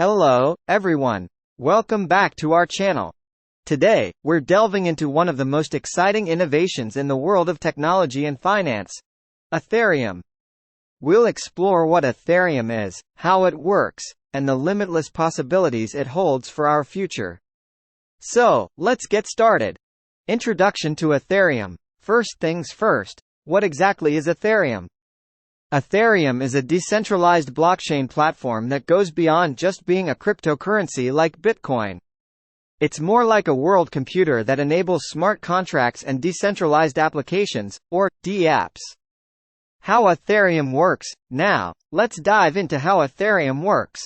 Hello, everyone. Welcome back to our channel. Today, we're delving into one of the most exciting innovations in the world of technology and finance: Ethereum. We'll explore what Ethereum is, how it works, and the limitless possibilities it holds for our future. So, let's get started. Introduction to Ethereum. First things first, what exactly is Ethereum? Ethereum is a decentralized blockchain platform that goes beyond just being a cryptocurrency like Bitcoin. It's more like a world computer that enables smart contracts and decentralized applications, or dApps. How Ethereum works. Now, let's dive into how Ethereum works.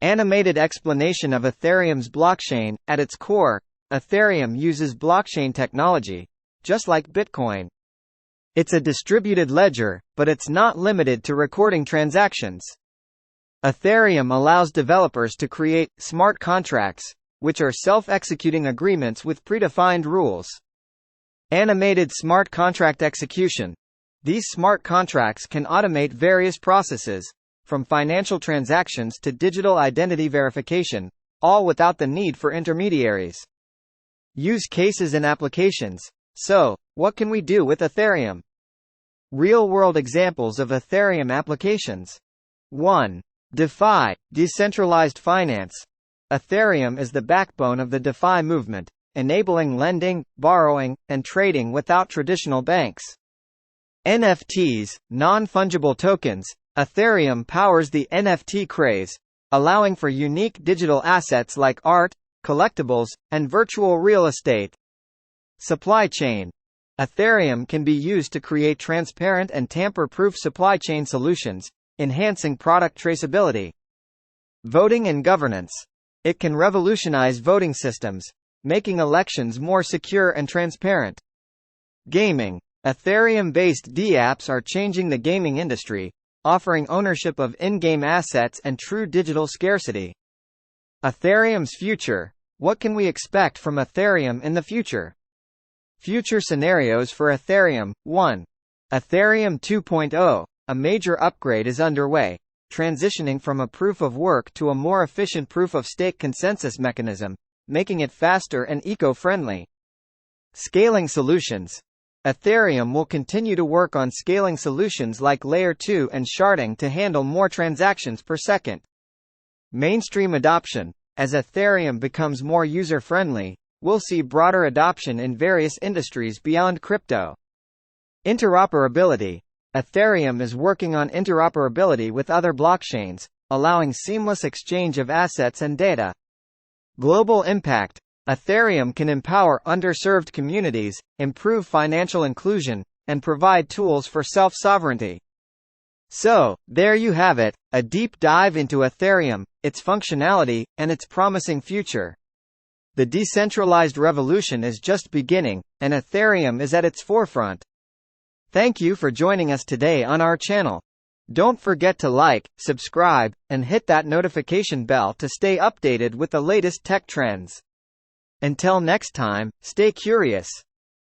Animated explanation of Ethereum's blockchain. At its core, Ethereum uses blockchain technology, just like Bitcoin. It's a distributed ledger, but it's not limited to recording transactions. Ethereum allows developers to create smart contracts, which are self-executing agreements with predefined rules. Animated smart contract execution. These smart contracts can automate various processes, from financial transactions to digital identity verification, all without the need for intermediaries. Use cases and applications. So, what can we do with Ethereum? Real-world examples of Ethereum applications. 1. DeFi, decentralized finance. Ethereum is the backbone of the DeFi movement, enabling lending, borrowing, and trading without traditional banks. NFTs, non-fungible tokens. Ethereum powers the NFT craze, allowing for unique digital assets like art, collectibles, and virtual real estate. Supply chain. Ethereum can be used to create transparent and tamper-proof supply chain solutions, enhancing product traceability. Voting and governance. It can revolutionize voting systems, making elections more secure and transparent. Gaming. Ethereum-based dApps are changing the gaming industry, offering ownership of in-game assets and true digital scarcity. Ethereum's future. What can we expect from Ethereum in the future? Future scenarios for Ethereum. 1. Ethereum 2.0. A major upgrade is underway, transitioning from a proof-of-work to a more efficient proof-of-stake consensus mechanism, making it faster and eco-friendly. Scaling solutions. Ethereum will continue to work on scaling solutions like Layer 2 and sharding to handle more transactions per second. Mainstream adoption. As Ethereum becomes more user-friendly, we'll see broader adoption in various industries beyond crypto. Interoperability. Ethereum is working on interoperability with other blockchains, allowing seamless exchange of assets and data. Global impact. Ethereum can empower underserved communities, improve financial inclusion, and provide tools for self-sovereignty. So, there you have it, a deep dive into Ethereum, its functionality, and its promising future. The decentralized revolution is just beginning, and Ethereum is at its forefront. Thank you for joining us today on our channel. Don't forget to like, subscribe, and hit that notification bell to stay updated with the latest tech trends. Until next time, stay curious.